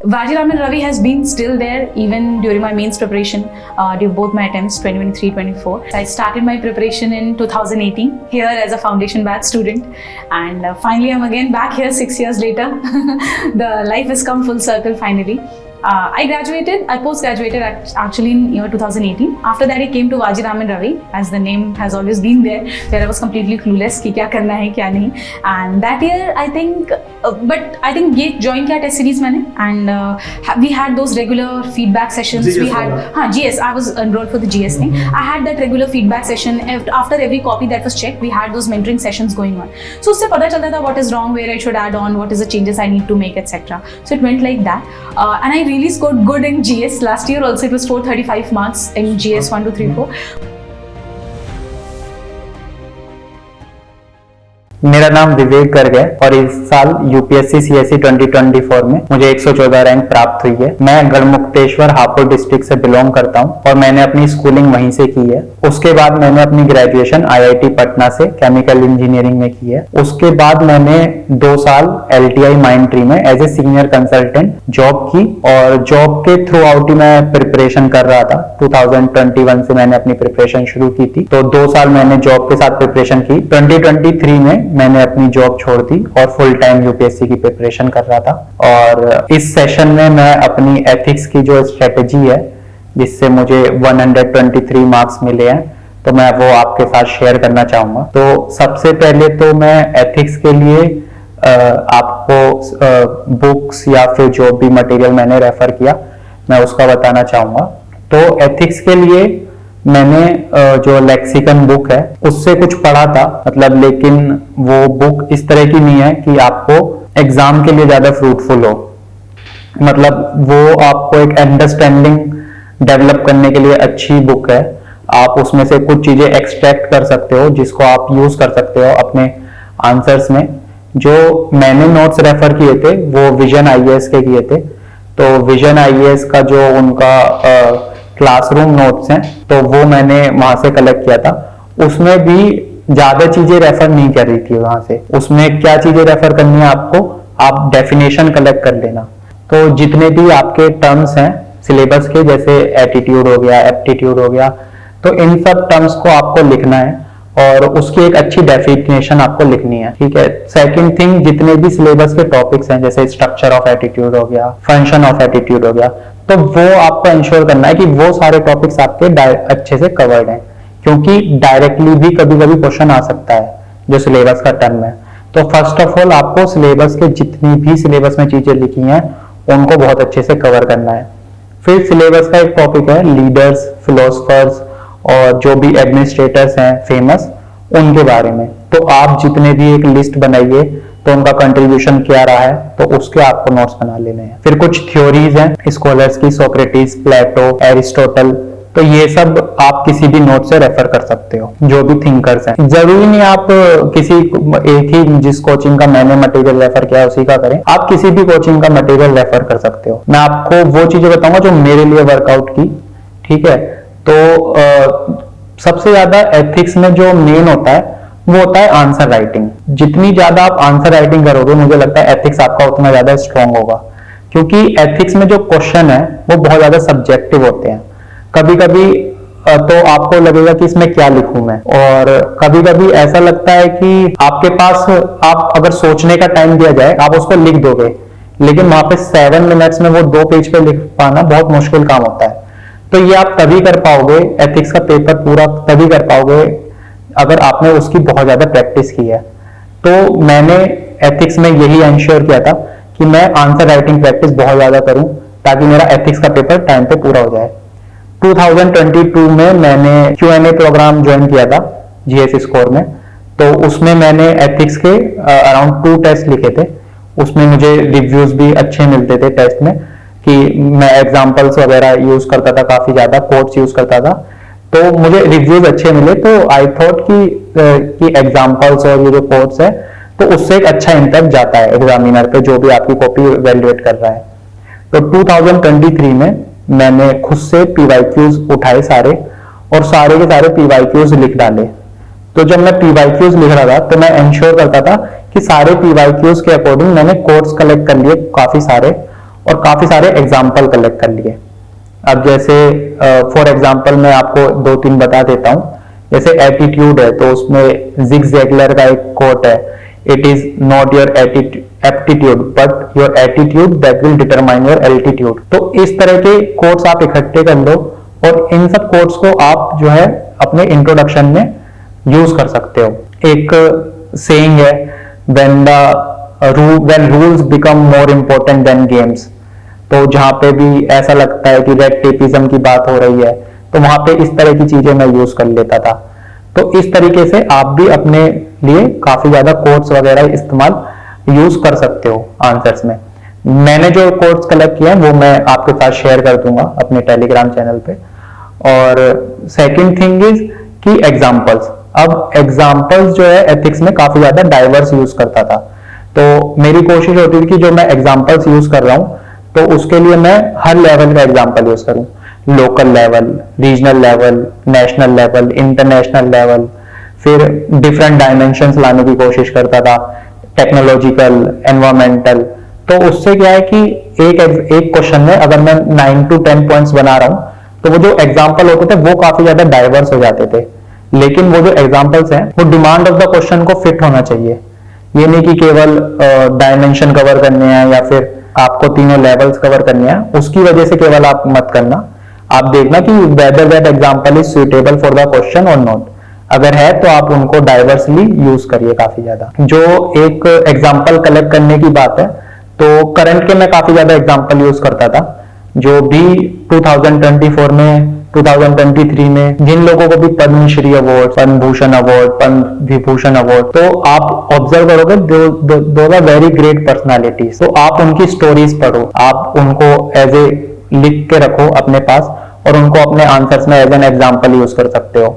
Vajiraman Ravi has been still there even during my mains preparation, during both my attempts 2023-24. I started my preparation in 2018 here as a foundation batch student, and finally I'm again back here 6 years later. The life has come full circle finally. I post-graduated actually in year 2018. After that I came to Vajiraman Ravi, as the name has always been there, where I was completely clueless कि क्या करना है क्या नहीं. And that year I think ये join किया test series मैंने, and we had those regular feedback sessions. GS we had GS. I was enrolled for the GS thing. I had that regular feedback session after every copy that was checked. We had those mentoring sessions going on. So उससे पता चलता था what is wrong, where I should add on, what is the changes I need to make, etc. So it went like that, and I really scored good in GS last year. Also, it was 435 marks in GS 1, 2, 3, 4. मेरा नाम विवेक गर्ग है और इस साल UPSC CSC 2024 में मुझे 114 rank प्राप्त हुई है। मैं गढ़मुक्तेश्वर हापुड़ डिस्ट्रिक्ट से बिलोंग करता हूं और मैंने अपनी स्कूलिंग वहीं से की है। उसके बाद मैंने अपनी ग्रेजुएशन आईआईटी पटना से केमिकल इंजीनियरिंग में की है। उसके बाद मैंने 2 साल एलटीआई माइंडट्री में as a senior consultant job की और जॉब के थ्रू आउट ही मैं प्रिपरेशन कर रहा था। 2021 से मैंने अपनी प्रिपरेशन शुरू की थी, तो 2 साल मैंने जॉब के साथ प्रिपरेशन की। 2023 में मैंने अपनी जॉब छोड़ दी और फुल टाइम यूपीएससी की प्रिपरेशन कर रहा था। और इस सेशन में मैं अपनी एथिक्स की जो स्ट्रेटेजी है, जिससे मुझे 123 मार्क्स मिले हैं, तो मैं वो आपके साथ शेयर करना चाहूंगा। तो सबसे पहले तो मैं एथिक्स के लिए आपको बुक्स या फिर जो भी मटेरियल मैंने रेफर किया, मैं उसका बताना चाहूंगा। तो एथिक्स के लिए मैंने जो लेक्सिकन बुक है उससे कुछ पढ़ा था, मतलब, लेकिन वो बुक इस तरह की नहीं है कि आपको एग्जाम के लिए ज्यादा फ्रूटफुल हो। मतलब वो आपको एक अंडरस्टैंडिंग डेवलप करने के लिए अच्छी बुक है। आप उसमें से कुछ चीजें एक्सट्रैक्ट कर सकते हो जिसको आप यूज कर सकते हो अपने आंसर्स में। जो मैंने नोट्स रेफर किए थे वो विजन आईएएस के किए थे। तो विजन आईएएस का जो उनका क्लासरूम नोट्स हैं, तो वो मैंने वहां से कलेक्ट किया था। उसमें भी ज्यादा चीजें रेफर नहीं कर रही थी वहां से। उसमें क्या चीजें रेफर करनी है आपको, आप डेफिनेशन कलेक्ट कर लेना। तो जितने भी आपके टर्म्स हैं सिलेबस के, जैसे एटीट्यूड हो गया, एप्टीट्यूड हो गया, तो इन सब टर्म्स को आपको लिखना है और उसकी एक अच्छी डेफिनेशन आपको लिखनी है, ठीक है। सेकंड थिंग, जितने भी सिलेबस के टॉपिक्स हैं, जैसे स्ट्रक्चर ऑफ एटीट्यूड हो गया, फंक्शन ऑफ एटीट्यूड हो गया, तो वो आपको इंश्योर करना है कि वो सारे टॉपिक्स आपके अच्छे से कवर्ड हैं, क्योंकि डायरेक्टली भी कभी कभी क्वेश्चन आ सकता है जो सिलेबस का टर्म है। तो फर्स्ट ऑफ ऑल आपको सिलेबस के जितनी भी सिलेबस में चीजें लिखी हैं उनको बहुत अच्छे से कवर करना है। फिर सिलेबस का एक टॉपिक है लीडर्स, फिलोसफर्स और जो भी एडमिनिस्ट्रेटर्स हैं फेमस, उनके बारे में। तो आप जितने भी एक लिस्ट बनाइए तो उनका कंट्रीब्यूशन क्या रहा है, तो उसके आपको नोट्स बना लेने हैं। फिर कुछ थ्योरीज हैं स्कॉलर्स की, सोक्रेटिस, प्लेटो, एरिस्टोटल, तो ये सब आप किसी भी नोट से रेफर कर सकते हो, जो भी थिंकर्स हैं। जरूरी नहीं आप किसी एक ही जिस कोचिंग का मैंने मटेरियल रेफर किया उसी का करें, आप किसी भी कोचिंग का मटेरियल रेफर कर सकते हो। मैं आपको वो चीजें बताऊंगा जो मेरे लिए वर्कआउट की, ठीक है। तो सबसे ज्यादा एथिक्स में जो मेन होता है वो होता है आंसर राइटिंग। जितनी ज्यादा आप आंसर राइटिंग करोगे, मुझे लगता है एथिक्स आपका उतना ज्यादा स्ट्रांग होगा, क्योंकि एथिक्स में जो क्वेश्चन है वो बहुत ज्यादा सब्जेक्टिव होते हैं। कभी कभी तो आपको लगेगा कि इसमें क्या लिखूं मैं, और कभी कभी ऐसा लगता है कि आपके पास, आप अगर सोचने का टाइम दिया जाए आप उसको लिख दोगे, लेकिन वहां पे 7 मिनट्स में वो 2 पेज पे लिख पाना बहुत मुश्किल काम होता है। तो ये आप तभी कर पाओगे, एथिक्स का पेपर पूरा तभी कर पाओगे अगर आपने उसकी बहुत ज्यादा प्रैक्टिस की है। तो मैंने एथिक्स में यही इंश्योर किया था कि मैं आंसर राइटिंग प्रैक्टिस बहुत ज्यादा करूं ताकि मेरा एथिक्स का पेपर टाइम पे पूरा हो जाए। 2022 में मैंने Q&A प्रोग्राम ज्वाइन किया था जीएस स्कोर में। तो उसमें मैंने एथिक्स के अराउंड 2 टेस्ट लिखे थे। उसमें मुझे रिव्यूज भी अच्छे मिलते थे टेस्ट में, कि मैं एग्जाम्पल्स वगैरह यूज करता था, काफी ज्यादा कोट्स यूज करता था, तो मुझे रिव्यूज अच्छे मिले। तो आई थॉट कि एग्जाम्पल्स और ये जो कोट्स है, तो उससे एक अच्छा इम्पैक्ट जाता है एग्जामिनर पे, जो भी आपकी कॉपी वैल्यूएट कर रहा है। तो 2023 में मैंने खुद से पीवाईक्यूज उठाए सारे, और सारे के सारे पीवाईक्यूज लिख डाले। तो जब मैं पीवाईक्यूज लिख रहा था तो मैं इंश्योर करता था कि सारे पीवाईक्यूज के अकॉर्डिंग मैंने कोट्स कलेक्ट कर लिए काफी सारे, और काफी सारे एग्जाम्पल कलेक्ट कर लिए। अब जैसे फॉर एग्जाम्पल मैं आपको 2-3 बता देता हूँ। जैसे एटीट्यूड है तो उसमें जिग जैगलर का एक कोट है, it is not your aptitude but your attitude that will determine your altitude. तो इस तरह के कोट्स आप इकट्ठे कर लो और इन सब कोट्स को आप जो है अपने इंट्रोडक्शन में यूज कर सकते हो। एक सेइंग है, when rules become more important than games। तो जहां पे भी ऐसा लगता है कि रेड टेपिज्म की बात हो रही है तो वहां पे इस तरह की चीजें मैं यूज कर लेता था। तो इस तरीके से आप भी अपने लिए काफी ज्यादा कोट्स वगैरह इस्तेमाल यूज कर सकते हो आंसर्स में। मैंने जो कोट्स कलेक्ट किए हैं वो मैं आपके साथ शेयर कर दूंगा अपने टेलीग्राम चैनल पे। और सेकंड थिंग इज कि एग्जांपल्स। अब एग्जांपल्स जो है एथिक्स में काफी ज्यादा डाइवर्स यूज करता था, तो मेरी कोशिश होती थी कि जो मैं एग्जांपल्स यूज कर रहा हूं तो उसके लिए मैं हर लेवल का एग्जांपल यूज करूं, local level, regional level, national level, international level, फिर डिफरेंट डायमेंशंस लाने की कोशिश करता था, टेक्नोलॉजिकल, एनवायरमेंटल। तो उससे क्या है कि एक क्वेश्चन में अगर मैं 9 to 10 पॉइंट्स बना रहा हूं तो वो जो एग्जाम्पल होते थे वो काफी ज्यादा डाइवर्स हो जाते थे, लेकिन वो जो एग्जाम्पल्स हैं वो डिमांड ऑफ द क्वेश्चन को फिट होना चाहिए। ये नहीं कि केवल डायमेंशन कवर करने हैं या फिर आपको तीनों लेवल्स कवर करने हैं, उसकी वजह से केवल आप मत करना। आप देखना कि whether that example is suitable for the question और नॉट। अगर है तो आप उनको डाइवर्सली यूज करिए काफी ज्यादा। जो एक एग्जाम्पल कलेक्ट करने की बात है तो करंट के मैं काफी ज्यादा एग्जाम्पल यूज करता था। जो भी 2024 में 2023 में जिन लोगों को भी Padmashri award, Padma Bhushan award, Padma Vibhushan award, तो आप ऑब्जर्व करोगे दो आर वेरी ग्रेट पर्सनालिटीज। तो आप उनकी स्टोरीज पढ़ो, आप उनको एज ए लिख के रखो अपने पास और उनको अपने आंसर्स में एज एन एग्जाम्पल यूज कर सकते हो।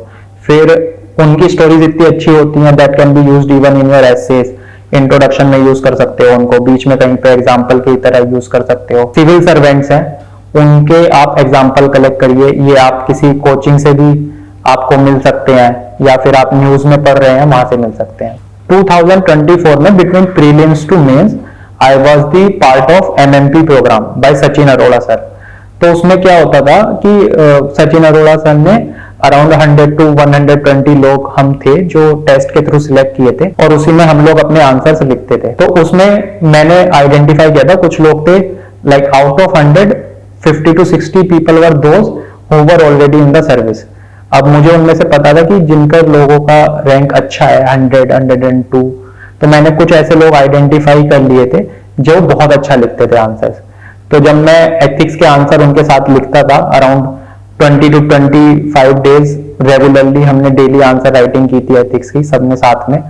फिर उनकी स्टोरीज इतनी अच्छी होती हैं that can be used even in your essays. Introduction में यूज कर सकते हो उनको, बीच में कहीं पे एग्जाम्पल की तरह यूज कर सकते हो। सिविल सर्वेंट्स हैं, उनके आप एग्जाम्पल कलेक्ट करिए। ये आप किसी कोचिंग से भी आपको मिल सकते हैं या फिर आप न्यूज में पढ़ रहे हैं वहां से मिल सकते हैं। 2024 में between prelims to mains I was the part of MMP programme by Sachin Arora sir. तो उसमें क्या होता था कि सचिन अरोड़ा सर ने अराउंड 100 to 120 लोग हम थे जो टेस्ट के थ्रू सिलेक्ट किए थे और उसी में हम लोग अपने आंसर्स लिखते थे। तो उसमें मैंने आइडेंटिफाई किया था कुछ लोग थे like out of 100 50 to 60 people were those who were already in the service। अब मुझे उनमें से पता था कि जिनका लोगों का रैंक अच्छा है 100, 102, तो मैंने कुछ ऐसे लोग आइडेंटिफाई कर लिए थे जो बहुत अच्छा लिखते थे आंसर्स। तो जब मैं एथिक्स के आंसर उनके साथ लिखता था अराउंड 20 to 25 डेज रेगुलरली हमने डेली आंसर राइटिंग की थी एथिक्स की सबने साथ में।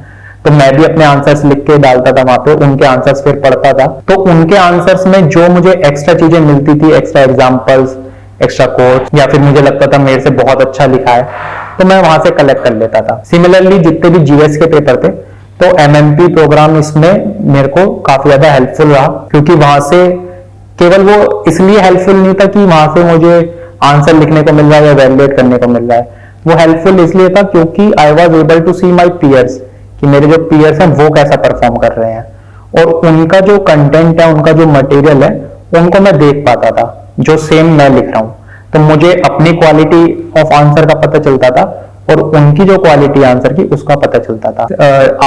तो मैं भी अपने आंसर्स लिख के डालता था वहां पे, उनके आंसर्स फिर पढ़ता था। तो उनके आंसर्स में जो मुझे एक्स्ट्रा चीजें मिलती थी, एक्स्ट्रा एग्जांपल्स, एक्स्ट्रा कोट्स, या फिर मुझे लगता था मेरे से बहुत अच्छा लिखा है तो मैं वहां से कलेक्ट कर लेता था। सिमिलरली जितने भी जीएस के पेपर थे तो MMP प्रोग्राम इसमें मेरे को काफी ज्यादा हेल्पफुल रहा, क्योंकि वहां से केवल वो इसलिए हेल्पफुल नहीं था कि वहां से मुझे आंसर लिखने को मिल रहा है या वैलिडेट करने को मिल रहा है, वो हेल्पफुल इसलिए था क्योंकि I was able to see my peers कि मेरे जो पीयर्स हैं वो कैसा परफॉर्म कर रहे हैं और उनका जो कंटेंट है, उनका जो मटेरियल है, उनको मैं देख पाता था जो सेम मैं लिख रहा हूं। तो मुझे अपनी क्वालिटी ऑफ आंसर का पता चलता था और उनकी जो क्वालिटी आंसर की उसका पता चलता था।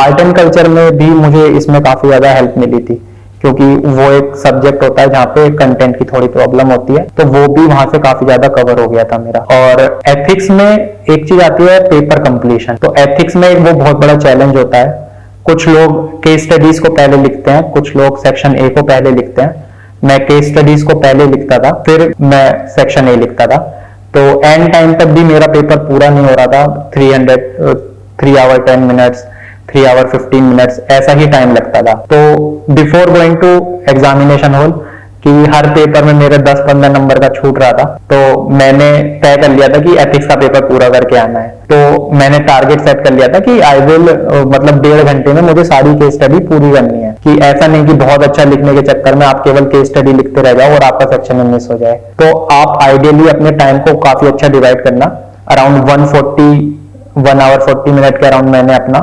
आर्ट एंड कल्चर में भी मुझे इसमें काफी ज्यादा हेल्प मिली थी, क्योंकि वो एक सब्जेक्ट होता है जहाँ पे कंटेंट की थोड़ी प्रॉब्लम होती है, तो वो भी वहां से काफी ज्यादा कवर हो गया था मेरा। और एथिक्स में एक चीज आती है पेपर कंप्लीशन। तो एथिक्स में वो बहुत बड़ा चैलेंज होता है। कुछ लोग केस स्टडीज को पहले लिखते हैं, कुछ लोग सेक्शन ए को पहले लिखते हैं। मैं केस स्टडीज को पहले लिखता था, फिर मैं सेक्शन ए लिखता था। तो एंड टाइम तक भी मेरा पेपर पूरा नहीं हो रहा था। 3 hour 10 minutes, 3 hour 15 minutes ऐसा ही टाइम लगता था। तो before going to examination hall कि हर पेपर में मेरे 10-15 नंबर का छूट रहा था, तो मैंने तय कर लिया था कि एथिक्स का पेपर पूरा करके आना है। तो मैंने टारगेट सेट कर लिया था कि आई विल मतलब 1.5 घंटे में मुझे सारी केस स्टडी पूरी करनी है, कि ऐसा नहीं कि बहुत अच्छा लिखने के चक्कर में आप केवल केस स्टडी लिखते रह जाओ और आपका सेक्शन में मिस हो जाए। तो आप आइडियली अपने टाइम को काफी अच्छा डिवाइड करना। अराउंड 1 hour 40 minute के अराउंड मैंने अपना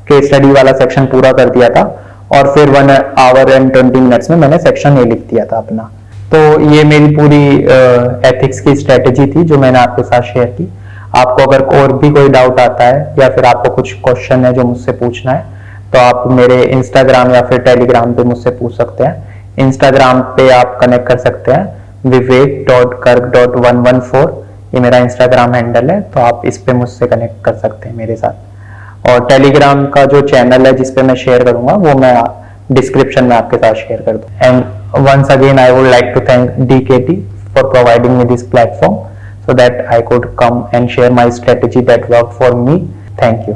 केस स्टडी वाला सेक्शन पूरा कर दिया था और फिर 1 hour and 20 minutes में मैंने सेक्शन ए लिख दिया था अपना। तो ये मेरी पूरी एथिक्स की स्ट्रेटेजी थी जो मैंने आपके साथ शेयर की। आपको अगर और भी कोई डाउट आता है या फिर आपको कुछ क्वेश्चन है जो मुझसे पूछना है तो आप मेरे इंस्टाग्राम या फिर टेलीग्राम पे मुझसे पूछ सकते हैं। इंस्टाग्राम पे आप कनेक्ट कर सकते हैं vivek.kark.114, ये मेरा इंस्टाग्राम हैंडल है, तो आप इस पे मुझसे कनेक्ट कर सकते हैं मेरे साथ। और टेलीग्राम का जो चैनल है जिसपे मैं शेयर करूंगा वो मैं डिस्क्रिप्शन में आपके साथ शेयर कर दूँ। And once again I would like to thank DKT for providing me this platform so that I could come and share my strategy that worked for me. Thank you.